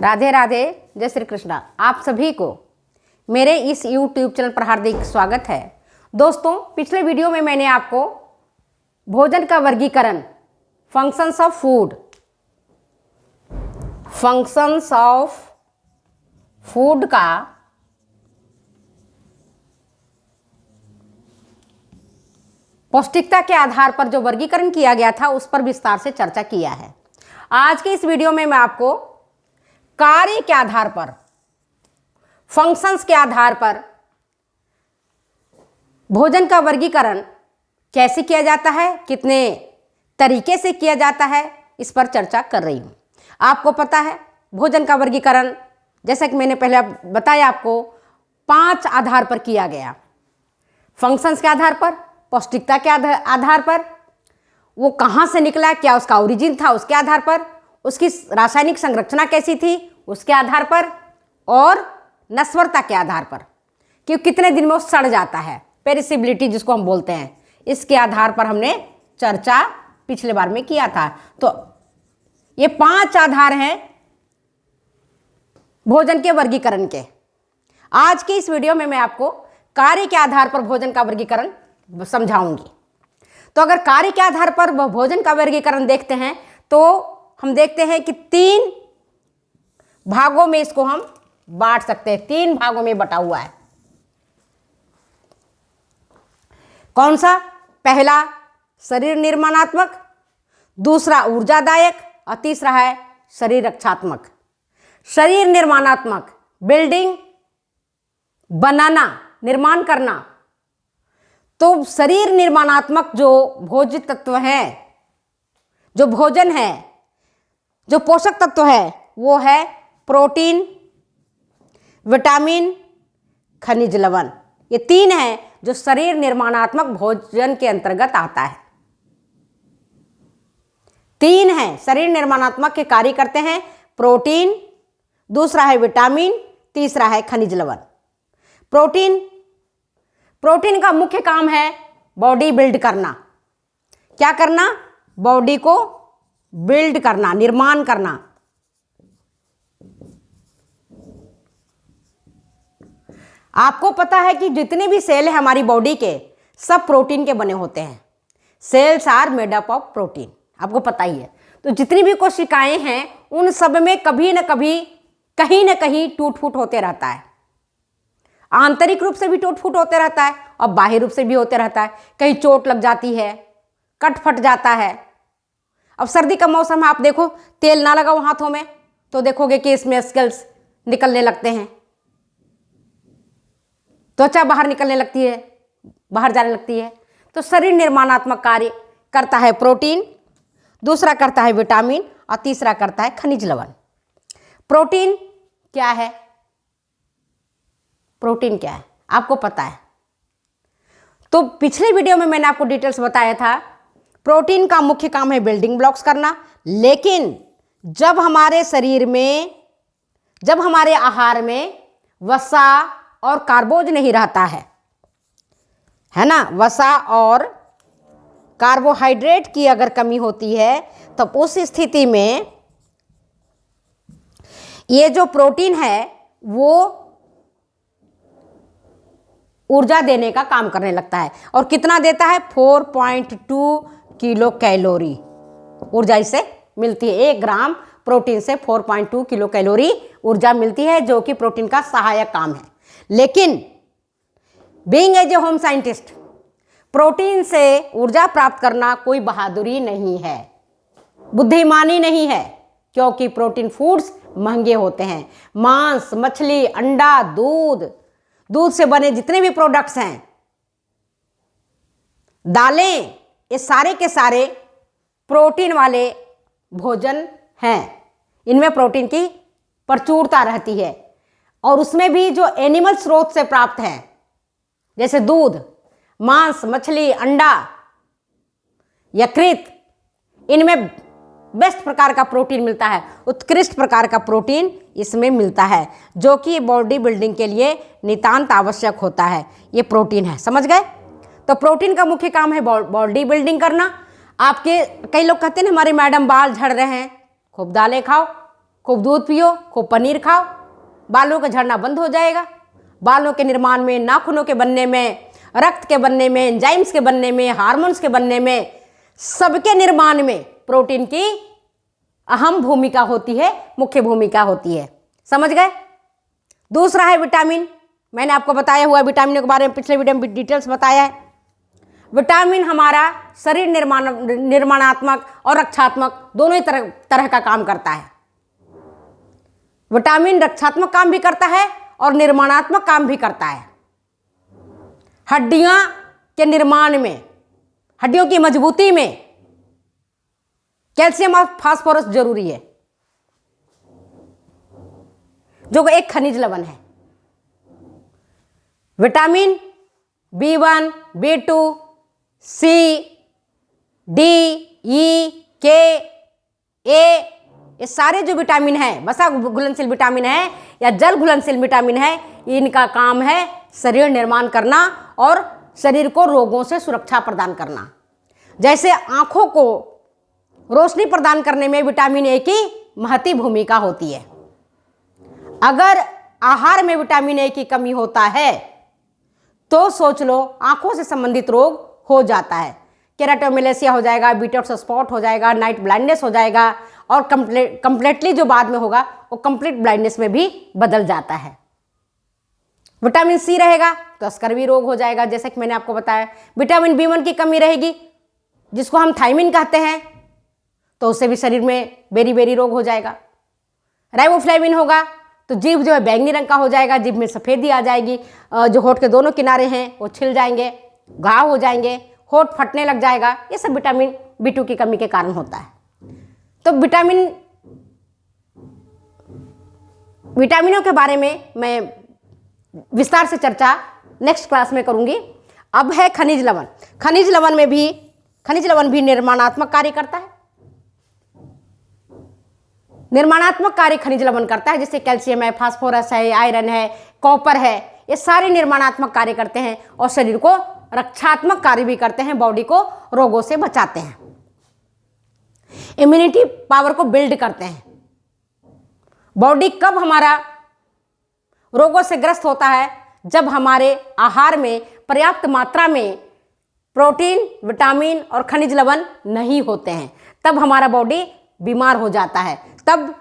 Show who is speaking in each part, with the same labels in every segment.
Speaker 1: राधे राधे, जय श्री कृष्णा। आप सभी को मेरे इस YouTube चैनल पर हार्दिक स्वागत है। दोस्तों, पिछले वीडियो में मैंने आपको भोजन का वर्गीकरण, फंक्शंस ऑफ फूड का पौष्टिकता के आधार पर जो वर्गीकरण किया गया था उस पर विस्तार से चर्चा किया है। आज के इस वीडियो में मैं आपको कार्य के आधार पर, फंक्शंस के आधार पर भोजन का वर्गीकरण कैसे किया जाता है, कितने तरीके से किया जाता है, इस पर चर्चा कर रही हूँ। आपको पता है भोजन का वर्गीकरण, जैसा कि मैंने पहले बताया आपको, 5 आधार पर किया गया। फंक्शंस के आधार पर, पौष्टिकता के आधार पर, वो कहाँ से निकला, क्या उसका ओरिजिन था उसके आधार पर, उसकी रासायनिक संरचना कैसी थी उसके आधार पर, और नस्वरता के आधार पर कि कितने दिन में वो सड़ जाता है, पेरिसिबिलिटी जिसको हम बोलते हैं, इसके आधार पर हमने चर्चा पिछले बार में किया था। तो ये 5 आधार हैं भोजन के वर्गीकरण के। आज के इस वीडियो में मैं आपको कार्य के आधार पर भोजन का वर्गीकरण समझाऊंगी। तो अगर कार्य के आधार पर भोजन का वर्गीकरण देखते हैं तो हम देखते हैं कि 3 भागों में इसको हम बांट सकते हैं। 3 भागों में बटा हुआ है। कौन सा? पहला शरीर निर्माणात्मक, दूसरा ऊर्जादायक और तीसरा है शरीर रक्षात्मक। शरीर निर्माणात्मक, बिल्डिंग, बनाना, निर्माण करना। तो शरीर निर्माणात्मक जो भोज्य तत्व है, जो भोजन है, जो पोषक तत्व है, वो है प्रोटीन, विटामिन, खनिज लवण। ये 3 हैं जो शरीर निर्माणात्मक भोजन के अंतर्गत आता है। 3 हैं शरीर निर्माणात्मक के कार्य करते हैं। प्रोटीन, दूसरा है विटामिन, तीसरा है खनिज लवण। प्रोटीन का मुख्य काम है बॉडी बिल्ड करना। क्या करना? बॉडी को बिल्ड करना, निर्माण करना। आपको पता है कि जितने भी सेल है हमारी बॉडी के, सब प्रोटीन के बने होते हैं। Cells are made up of protein, आपको पता ही है। तो जितनी भी कोशिकाएं हैं उन सब में कभी न कभी, कहीं न कहीं टूट फूट होते रहता है। आंतरिक रूप से भी टूट फूट होते रहता है और बाह्य रूप से भी होते रहता है। कहीं चोट लग जाती है, कट फट जाता है। अब सर्दी का मौसम है, आप देखो तेल ना लगाओ हाथों में तो देखोगे कि इसमें स्केल्स निकलने लगते हैं, त्वचा बाहर निकलने लगती है, बाहर जाने लगती है। तो शरीर निर्माणात्मक कार्य करता है प्रोटीन, दूसरा करता है विटामिन और तीसरा करता है खनिज लवण। प्रोटीन क्या है? प्रोटीन क्या है आपको पता है? तो पिछले वीडियो में मैंने आपको डिटेल्स बताया था। प्रोटीन का मुख्य काम है बिल्डिंग ब्लॉक्स करना, लेकिन जब हमारे शरीर में, जब हमारे आहार में वसा और कार्बोज नहीं रहता है ना, वसा और कार्बोहाइड्रेट की अगर कमी होती है तो उस स्थिति में ये जो प्रोटीन है वो ऊर्जा देने का काम करने लगता है। और कितना देता है? 4.2 किलो कैलोरी ऊर्जा इसे मिलती है। 1 ग्राम प्रोटीन से 4.2 किलो कैलोरी ऊर्जा मिलती है, जो कि प्रोटीन का सहायक काम है। लेकिन being as a home scientist, protein से ऊर्जा प्राप्त करना कोई बहादुरी नहीं है, बुद्धिमानी नहीं है, क्योंकि प्रोटीन फूड्स महंगे होते हैं। मांस, मछली, अंडा, दूध से बने जितने भी प्रोडक्ट्स हैं, दालें, ये सारे के सारे प्रोटीन वाले भोजन हैं। इनमें प्रोटीन की प्रचुरता रहती है और उसमें भी जो एनिमल स्रोत से प्राप्त है, जैसे दूध, मांस, मछली, अंडा, यकृत, इनमें बेस्ट प्रकार का प्रोटीन मिलता है, उत्कृष्ट प्रकार का प्रोटीन इसमें मिलता है, जो कि बॉडी बिल्डिंग के लिए नितांत आवश्यक होता है। ये प्रोटीन है, समझ गए? तो प्रोटीन का मुख्य काम है बॉडी बिल्डिंग करना। आपके कई लोग कहते हैं हमारी मैडम बाल झड़ रहे हैं, खूब दालें खाओ, खूब दूध पियो, खूब पनीर खाओ, बालों का झड़ना बंद हो जाएगा। बालों के निर्माण में, नाखूनों के बनने में, रक्त के बनने में, एंजाइम्स के बनने में, हार्मोन्स के बनने में, सबके निर्माण में प्रोटीन की अहम भूमिका होती है, मुख्य भूमिका होती है। समझ गए? दूसरा है विटामिन। मैंने आपको बताया हुआ विटामिनों के बारे में पिछले वीडियो में डिटेल्स बताया है। विटामिन हमारा शरीर निर्माणात्मक और रक्षात्मक दोनों ही तरह का काम करता है। विटामिन रक्षात्मक काम भी करता है और निर्माणात्मक काम भी करता है। हड्डियां के निर्माण में, हड्डियों की मजबूती में कैल्शियम और फास्फोरस जरूरी है, जो एक खनिज लवण है। Vitamin B1, B2, C, D, E, K, A, ये सारे जो विटामिन हैं, वसा घुलनशील विटामिन है या जल घुलनशील विटामिन है, इनका काम है शरीर निर्माण करना और शरीर को रोगों से सुरक्षा प्रदान करना। जैसे आंखों को रोशनी प्रदान करने में विटामिन ए की महती भूमिका होती है। अगर आहार में विटामिन ए की कमी होता है तो सोच लो आंखों से संबंधित रोग हो जाता है। केराटोमेलेसिया हो जाएगा, बीटॉक्स स्पॉट हो जाएगा, नाइट ब्लाइंडनेस हो जाएगा और कंप्लीटली जो बाद में होगा वो कंप्लीट ब्लाइंडनेस में भी बदल जाता है। विटामिन सी रहेगा तो स्कर्वी रोग हो जाएगा, जैसे कि मैंने आपको बताया। विटामिन B1 की कमी रहेगी, जिसको हम थायमिन कहते हैं, तो उससे भी शरीर में बेरी बेरी रोग हो जाएगा। राइबोफ्लेविन होगा तो जीभ जो है बैंगनी रंग का हो जाएगा, जीभ में सफ़ेदी आ जाएगी, जो होठ के दोनों किनारे हैं वो छिल जाएंगे, घाव हो जाएंगे, होठ फटने लग जाएगा। ये सब विटामिन B2 की कमी के कारण होता है। तो विटामिनों के बारे में मैं विस्तार से चर्चा नेक्स्ट क्लास में करूंगी। अब है खनिज लवण। खनिज लवण भी निर्माणात्मक कार्य करता है। निर्माणात्मक कार्य खनिज लवण करता है, जैसे कैल्शियम है, फास्फोरस है, आयरन है, कॉपर है, ये सारे निर्माणात्मक कार्य करते हैं और शरीर को रक्षात्मक कार्य भी करते हैं, बॉडी को रोगों से बचाते हैं, इम्यूनिटी पावर को बिल्ड करते हैं। बॉडी कब हमारा रोगों से ग्रस्त होता है? जब हमारे आहार में पर्याप्त मात्रा में प्रोटीन, विटामिन और खनिज लवण नहीं होते हैं, तब हमारा बॉडी बीमार हो जाता है। तब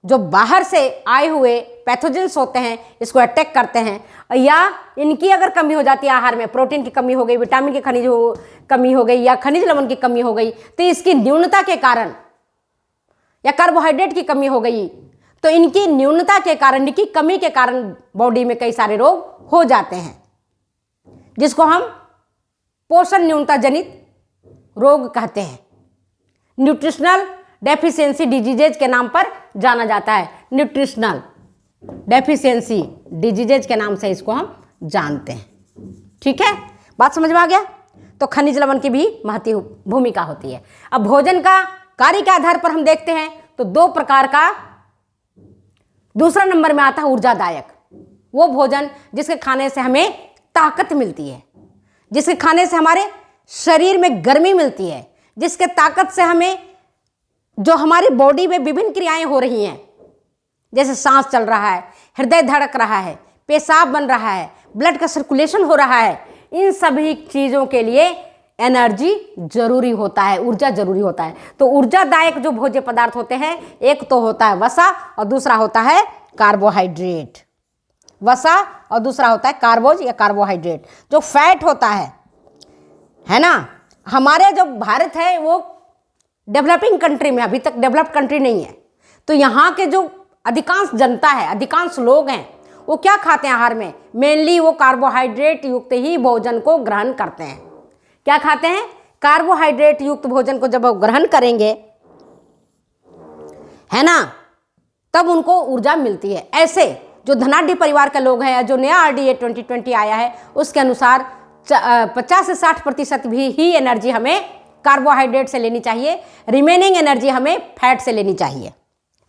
Speaker 1: जो बाहर से आए हुए पैथोजेंस होते हैं इसको अटैक करते हैं, या इनकी अगर कमी हो जाती है, आहार में प्रोटीन की कमी हो गई, विटामिन की कमी हो गई या खनिज लवण की कमी हो गई, तो इसकी न्यूनता के कारण या कार्बोहाइड्रेट की कमी हो गई, तो इनकी न्यूनता के कारण, इनकी कमी के कारण बॉडी में कई सारे रोग हो जाते हैं, जिसको हम पोषण न्यूनता जनित रोग कहते हैं। न्यूट्रिशनल डेफिशिएंसी डिजीजेज के नाम पर जाना जाता है। न्यूट्रिशनल डेफिशिएंसी डिजीजेज के नाम से इसको हम जानते हैं। ठीक है, बात समझ में आ गया? तो खनिज लवण की भी महती भूमिका होती है। अब भोजन का कार्य के आधार पर हम देखते हैं तो दो प्रकार का। दूसरा नंबर में आता है ऊर्जादायक, वो भोजन जिसके खाने से हमें ताकत मिलती है, जिसके खाने से हमारे शरीर में गर्मी मिलती है, जिसके ताकत से हमें जो हमारी बॉडी में विभिन्न क्रियाएं हो रही हैं, जैसे सांस चल रहा है, हृदय धड़क रहा है, पेशाब बन रहा है, ब्लड का सर्कुलेशन हो रहा है, इन सभी चीज़ों के लिए एनर्जी जरूरी होता है, ऊर्जा जरूरी होता है। तो ऊर्जादायक जो भोज्य पदार्थ होते हैं, एक तो होता है वसा और दूसरा होता है कार्बोहाइड्रेट। वसा और दूसरा होता है कार्बोज या कार्बोहाइड्रेट। जो फैट होता है ना, हमारे जो भारत है वो डेवलपिंग कंट्री में, अभी तक डेवलप्ड कंट्री नहीं है, तो यहाँ के जो अधिकांश जनता है, अधिकांश लोग हैं, वो क्या खाते हैं आहार में? मेनली वो कार्बोहाइड्रेट युक्त ही भोजन को ग्रहण करते हैं। क्या खाते हैं? कार्बोहाइड्रेट युक्त भोजन को जब वो ग्रहण करेंगे, है ना, तब उनको ऊर्जा मिलती है। ऐसे जो धनाढ्य परिवार के लोग हैं, जो नया RDA 2020 आया है उसके अनुसार 50 से 60% भी ही एनर्जी हमें कार्बोहाइड्रेट से लेनी चाहिए, रिमेनिंग एनर्जी हमें फैट से लेनी चाहिए,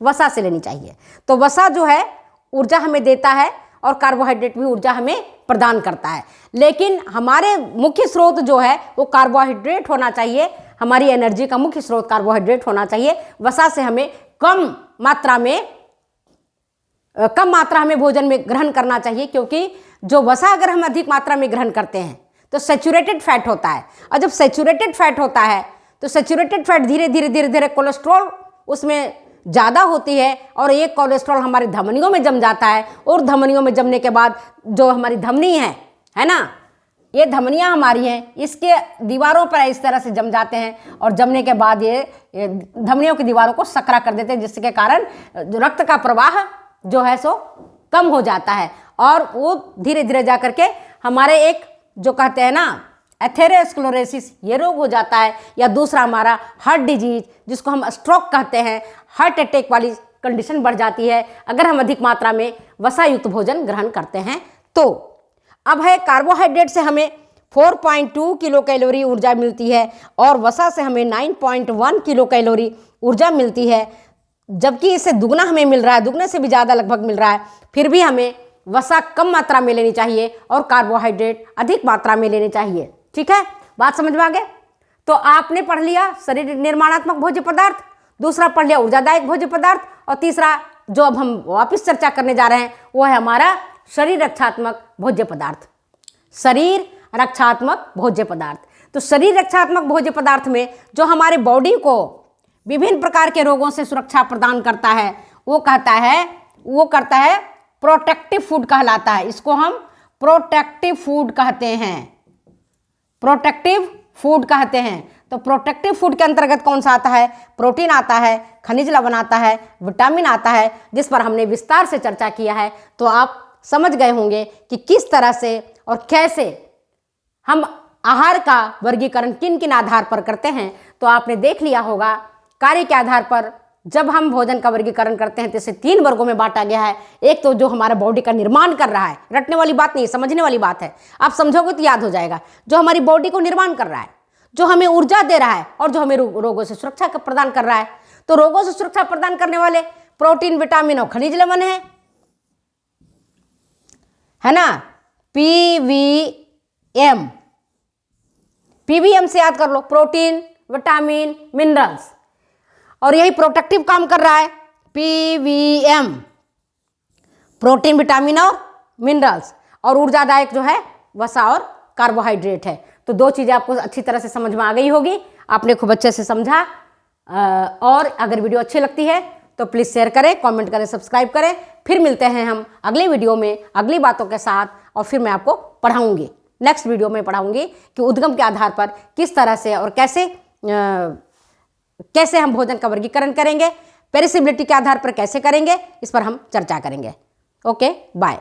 Speaker 1: वसा से लेनी चाहिए। तो वसा जो है ऊर्जा हमें देता है और कार्बोहाइड्रेट भी ऊर्जा हमें प्रदान करता है, लेकिन हमारे मुख्य स्रोत जो है वो कार्बोहाइड्रेट होना चाहिए। हमारी एनर्जी का मुख्य स्रोत कार्बोहाइड्रेट होना चाहिए। वसा से हमें कम मात्रा में कम मात्रा हमें भोजन में ग्रहण करना चाहिए, क्योंकि जो वसा अगर हम अधिक मात्रा में ग्रहण करते हैं तो सैचुरेटेड फैट होता है, और जब सैचुरेटेड फैट होता है तो सैचुरेटेड फैट धीरे धीरे कोलेस्ट्रॉल उसमें ज़्यादा होती है, और एक कोलेस्ट्रॉल हमारी धमनियों में जम जाता है, और धमनियों में जमने के बाद जो हमारी धमनी है ना, ये धमनियाँ हमारी हैं, इसके दीवारों पर इस तरह से जम जाते हैं, और जमने के बाद ये धमनियों की दीवारों को सकरा कर देते हैं, जिसके कारण रक्त का प्रवाह जो है सो कम हो जाता है, और वो धीरे धीरे जा करके हमारे एक जो कहते हैं ना एथेरोस्क्लेरोसिस ये रोग हो जाता है, या दूसरा हमारा हार्ट डिजीज जिसको हम स्ट्रोक कहते हैं, हार्ट अटैक वाली कंडीशन बढ़ जाती है अगर हम अधिक मात्रा में वसा युक्त भोजन ग्रहण करते हैं तो। अब है कार्बोहाइड्रेट से हमें 4.2 किलो कैलोरी ऊर्जा मिलती है, और वसा से हमें 9.1 किलो कैलोरी ऊर्जा मिलती है, जबकि इससे दुगना हमें मिल रहा है, दुगने से भी ज़्यादा लगभग मिल रहा है। फिर भी हमें वसा कम मात्रा में लेनी चाहिए और कार्बोहाइड्रेट अधिक मात्रा में लेनी चाहिए। ठीक है, बात समझ में आ गए? तो आपने पढ़ लिया शरीर निर्माणात्मक भोज्य पदार्थ, दूसरा पढ़ लिया ऊर्जादायक भोज्य पदार्थ, और तीसरा जो अब हम वापस चर्चा करने जा रहे हैं वो है हमारा शरीर रक्षात्मक भोज्य पदार्थ। शरीर रक्षात्मक भोज्य पदार्थ, तो शरीर रक्षात्मक भोज्य पदार्थ में जो हमारे बॉडी को विभिन्न प्रकार के रोगों से सुरक्षा प्रदान करता है वो करता है प्रोटेक्टिव फूड कहलाता है। इसको हम प्रोटेक्टिव फूड कहते हैं, प्रोटेक्टिव फूड कहते हैं। तो प्रोटेक्टिव फूड के अंतर्गत कौन सा आता है? प्रोटीन आता है, खनिज लवण आता है, विटामिन आता है, जिस पर हमने विस्तार से चर्चा किया है। तो आप समझ गए होंगे कि किस तरह से और कैसे हम आहार का वर्गीकरण किन किन आधार पर करते हैं। तो आपने देख लिया होगा कार्य के आधार पर जब हम भोजन का वर्गीकरण करते हैं तो इसे 3 वर्गों में बांटा गया है। एक तो जो हमारा बॉडी का निर्माण कर रहा है, रटने वाली बात नहीं, समझने वाली बात है, आप समझोगे तो याद हो जाएगा। जो हमारी बॉडी को निर्माण कर रहा है, जो हमें ऊर्जा दे रहा है, और जो हमें रोगों से सुरक्षा प्रदान कर रहा है। तो रोगों से सुरक्षा प्रदान करने वाले प्रोटीन, विटामिन और खनिज लवण है ना, पीवीएम से याद कर लो, प्रोटीन, विटामिन, मिनरल्स, और यही प्रोटेक्टिव काम कर रहा है पीवीएम, प्रोटीन, विटामिन और मिनरल्स, और ऊर्जादायक जो है वसा और कार्बोहाइड्रेट है। तो 2 चीज़ें आपको अच्छी तरह से समझ में आ गई होगी, आपने खूब अच्छे से समझा। और अगर वीडियो अच्छी लगती है तो प्लीज़ शेयर करें, कमेंट करें, सब्सक्राइब करें। फिर मिलते हैं हम अगले वीडियो में अगली बातों के साथ, और फिर मैं आपको पढ़ाऊँगी, नेक्स्ट वीडियो में पढ़ाऊँगी कि उद्गम के आधार पर किस तरह से और कैसे हम भोजन का वर्गीकरण करेंगे, पेरिसेबिलिटी के आधार पर कैसे करेंगे, इस पर हम चर्चा करेंगे। Okay, bye.